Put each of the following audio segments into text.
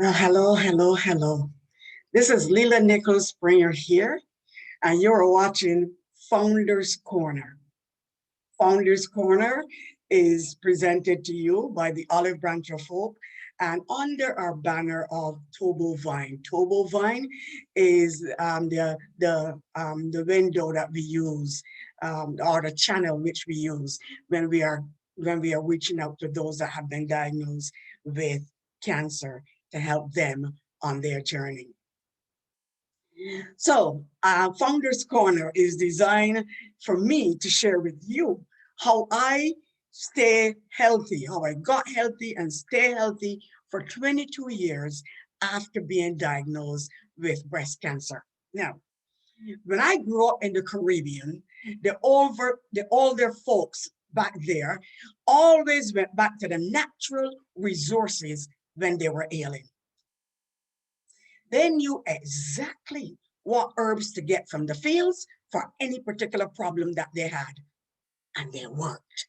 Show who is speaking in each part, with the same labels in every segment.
Speaker 1: Well, hello, hello, hello. This is Leela Nichols Springer here, and you're watching Founders Corner. Founders Corner is presented to you by the Olive Branch of Hope and under our banner of Tobo Vine. Tobo Vine is the window that we use, or the channel which we use when we are reaching out to those that have been diagnosed with cancer to help them on their journey. So, Founders Corner is designed for me to share with you how I stay healthy, how I got healthy and stay healthy for 22 years after being diagnosed with breast cancer. Now, when I grew up in the Caribbean, the older folks back there always went back to the natural resources when they were ailing. They knew exactly what herbs to get from the fields for any particular problem that they had, and they worked.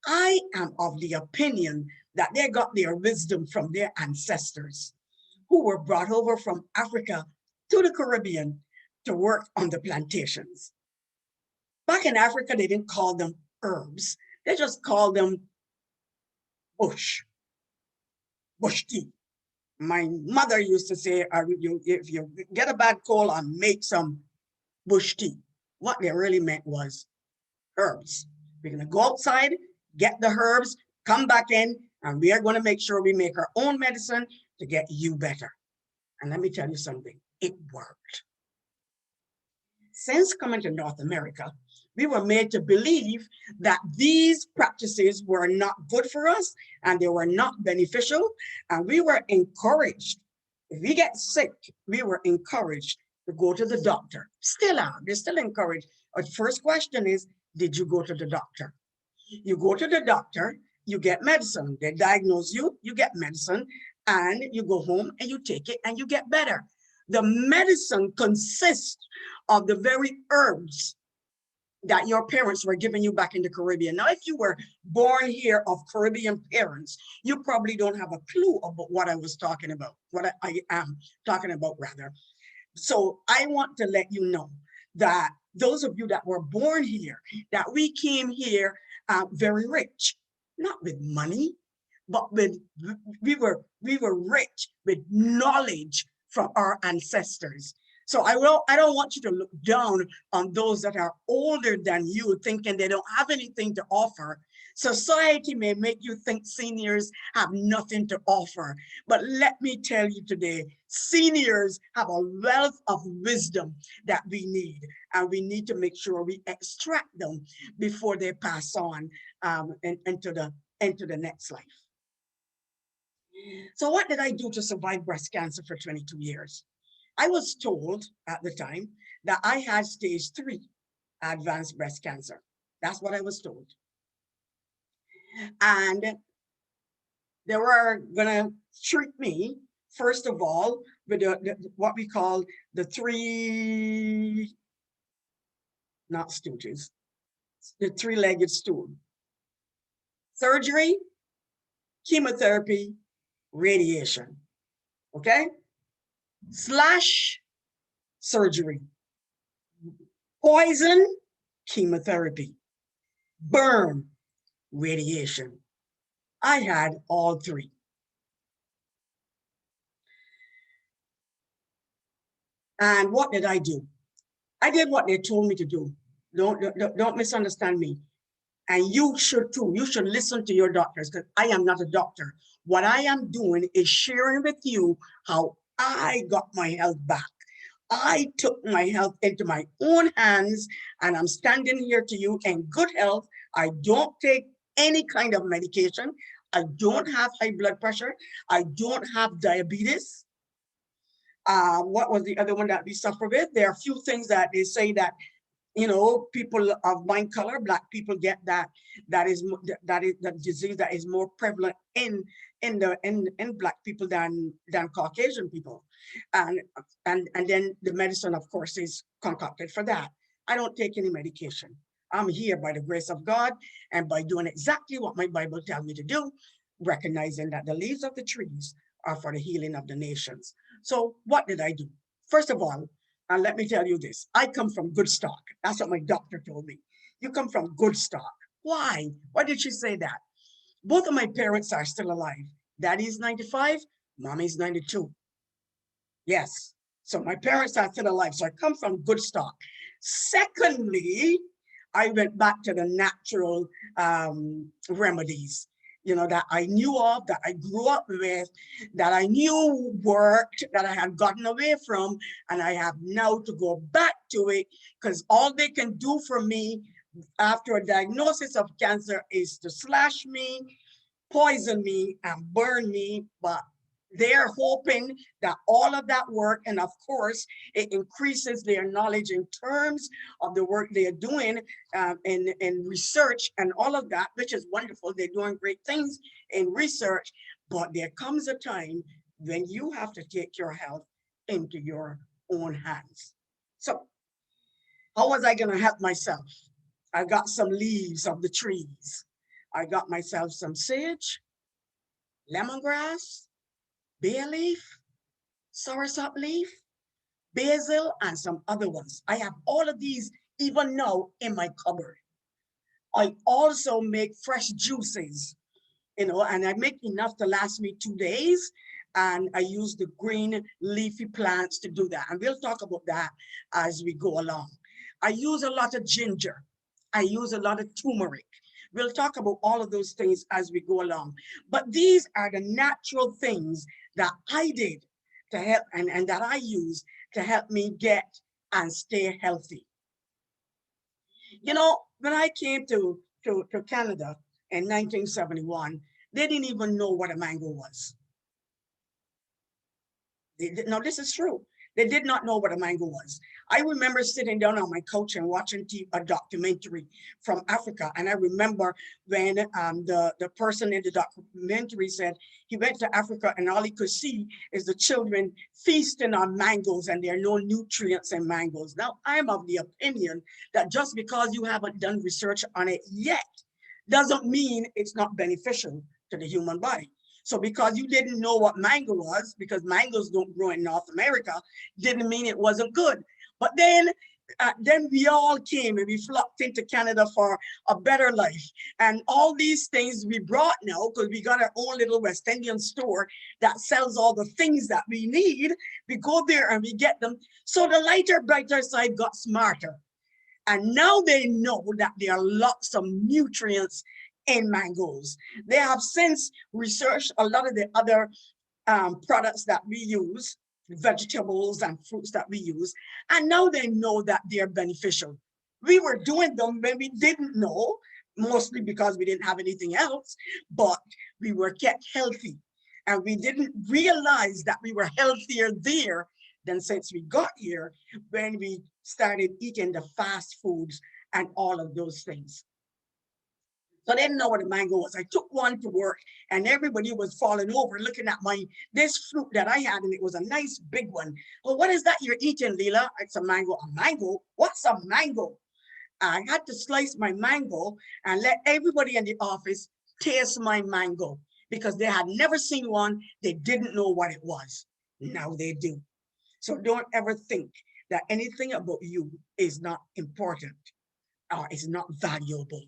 Speaker 1: I am of the opinion that they got their wisdom from their ancestors who were brought over from Africa to the Caribbean to work on the plantations. Back in Africa, they didn't call them herbs. They just called them bush tea. My mother used to say, if you get a bad cold, I'll make some bush tea. What they really meant was herbs. We're going to go outside, get the herbs, come back in, and we are going to make sure we make our own medicine to get you better. And let me tell you something, it worked. Since coming to North America, we were made to believe that these practices were not good for us and they were not beneficial. And we were encouraged, if we get sick, we were encouraged to go to the doctor. Still are, they're still encouraged. But first question is, did you go to the doctor? You go to the doctor, you get medicine. They diagnose you, you get medicine, and you go home and you take it and you get better. The medicine consists of the very herbs that your parents were giving you back in the Caribbean. Now, if you were born here of Caribbean parents, you probably don't have a clue about what I was talking about, what I am talking about, rather. So I want to let you know that those of you that were born here, that we came here very rich, not with money, but we were rich with knowledge from our ancestors. So I don't want you to look down on those that are older than you, thinking they don't have anything to offer. Society may make you think seniors have nothing to offer. But let me tell you today, seniors have a wealth of wisdom that we need. And we need to make sure we extract them before they pass on into the next life. So what did I do to survive breast cancer for 22 years? I was told at the time that I had stage 3 advanced breast cancer. That's what I was told. And they were gonna treat me, first of all, with what we call the 3, not stooges, the 3-legged stool. Surgery, chemotherapy, radiation, okay? Slash surgery, poison, chemotherapy, burn, radiation. I had all 3. And what did I do? I did what they told me to do. Don't misunderstand me. And you should too. You should listen to your doctors, because I am not a doctor. What I am doing is sharing with you how I got my health back. I took my health into my own hands, and I'm standing here to you in good health. I don't take any kind of medication. I don't have high blood pressure. I don't have diabetes. What was the other one that we suffer with? There are a few things that they say that, you know, people of my color, Black people get that is the disease that is more prevalent in Black people than Caucasian people, and then the medicine, of course, is concocted for that. I don't take any medication. I'm here by the grace of God and by doing exactly what my Bible tells me to do, recognizing that the leaves of the trees are for the healing of the nations. So what did I do? First of all, and let me tell you this, I come from good stock. That's what my doctor told me. You come from good stock. Why? Why did she say that? Both of my parents are still alive. Daddy's 95, mommy's 92. Yes. So my parents are still alive. So I come from good stock. Secondly, I went back to the natural remedies, you know, that I knew of, that I grew up with, that I knew worked, that I had gotten away from, and I have now to go back to it, because all they can do for me after a diagnosis of cancer is to slash me, poison me, and burn me. But they're hoping that all of that work, and of course, it increases their knowledge in terms of the work they're doing in research and all of that, which is wonderful. They're doing great things in research, but there comes a time when you have to take your health into your own hands. So how was I going to help myself? I got some leaves of the trees. I got myself some sage, lemongrass, bay leaf, soursop leaf, basil, and some other ones. I have all of these even now in my cupboard. I also make fresh juices, you know, and I make enough to last me 2 days. And I use the green leafy plants to do that. And we'll talk about that as we go along. I use a lot of ginger. I use a lot of turmeric. We'll talk about all of those things as we go along. But these are the natural things that I did to help and that I use to help me get and stay healthy. You know, when I came to Canada in 1971, they didn't even know what a mango was. No, this is true. They did not know what a mango was. I remember sitting down on my couch and watching a documentary from Africa. And I remember when the person in the documentary said he went to Africa and all he could see is the children feasting on mangoes, and there are no nutrients in mangoes. Now, I'm of the opinion that just because you haven't done research on it yet doesn't mean it's not beneficial to the human body. So because you didn't know what mango was, because mangoes don't grow in North America, didn't mean it wasn't good. But then we all came and we flocked into Canada for a better life. And all these things we brought now, because we got our own little West Indian store that sells all the things that we need. We go there and we get them. So the lighter, brighter side got smarter. And now they know that there are lots of nutrients in mangoes. They have since researched a lot of the other products that we use, vegetables and fruits that we use, and now they know that they're beneficial. We were doing them when we didn't know, mostly because we didn't have anything else, but we were kept healthy. And we didn't realize that we were healthier there than since we got here when we started eating the fast foods and all of those things. So I didn't know what a mango was. I took one to work and everybody was falling over looking at this fruit that I had, and it was a nice big one. Well, what is that you're eating, Leela? It's a mango. A mango? What's a mango? I had to slice my mango and let everybody in the office taste my mango because they had never seen one. They didn't know what it was. Now they do. So don't ever think that anything about you is not important or is not valuable.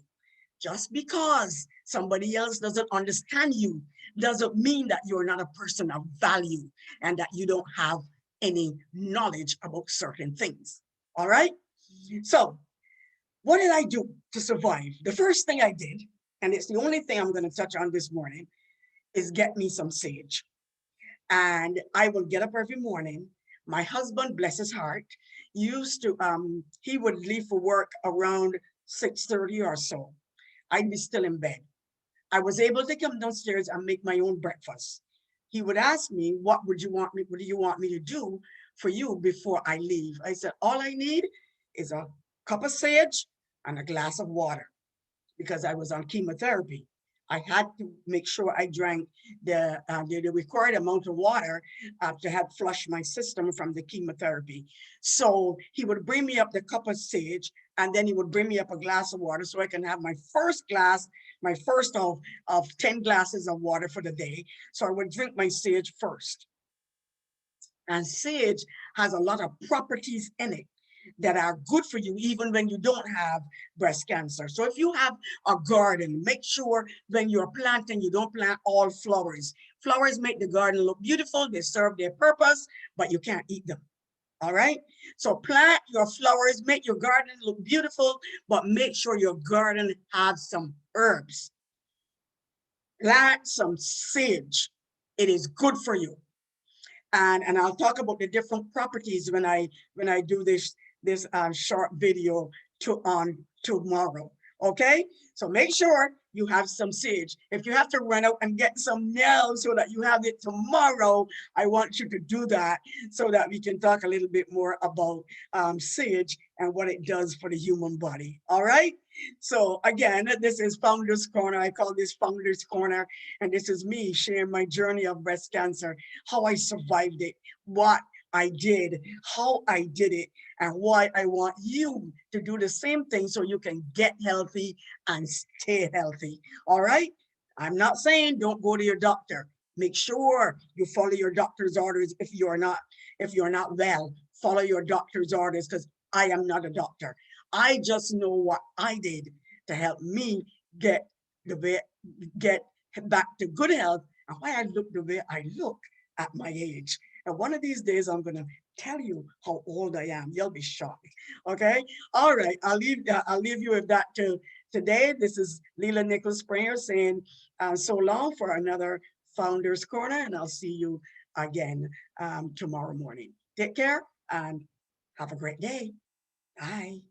Speaker 1: Just because somebody else doesn't understand you doesn't mean that you're not a person of value and that you don't have any knowledge about certain things. All right? So what did I do to survive? The first thing I did, and it's the only thing I'm going to touch on this morning, is get me some sage. And I will get up every morning. My husband, bless his heart, used to, he would leave for work around 6:30 or so. I'd be still in bed. I was able to come downstairs and make my own breakfast. He would ask me, what do you want me to do for you before I leave? I said, all I need is a cup of sage and a glass of water because I was on chemotherapy. I had to make sure I drank the required amount of water to help flush my system from the chemotherapy. So he would bring me up the cup of sage And then he would bring me up a glass of water so I can have my first glass, my first of 10 glasses of water for the day. So I would drink my sage first. And sage has a lot of properties in it that are good for you, even when you don't have breast cancer. So if you have a garden, make sure when you're planting, you don't plant all flowers. Flowers make the garden look beautiful. They serve their purpose, but you can't eat them. All right. So plant your flowers, make your garden look beautiful, but make sure your garden has some herbs. Plant some sage. It is good for you. And I'll talk about the different properties when I do this short video on tomorrow. Okay, so make sure you have some sage. If you have to run out and get some now so that you have it tomorrow, I want you to do that so that we can talk a little bit more about sage and what it does for the human body. All right. So again, this is Founders Corner. I call this Founders Corner, and this is me sharing my journey of breast cancer, how I survived it, what I did, how I did it, and why I want you to do the same thing so you can get healthy and stay healthy. All right? I'm not saying don't go to your doctor. Make sure you follow your doctor's orders if you're not well. Follow your doctor's orders, because I am not a doctor. I just know what I did to help me get back to good health and why I look the way I look at my age. And one of these days, I'm going to tell you how old I am. You'll be shocked. Okay. All right. I'll leave you with that till today. This is Leela Nichols Springer saying so long for another Founders Corner, and I'll see you again tomorrow morning. Take care and have a great day. Bye.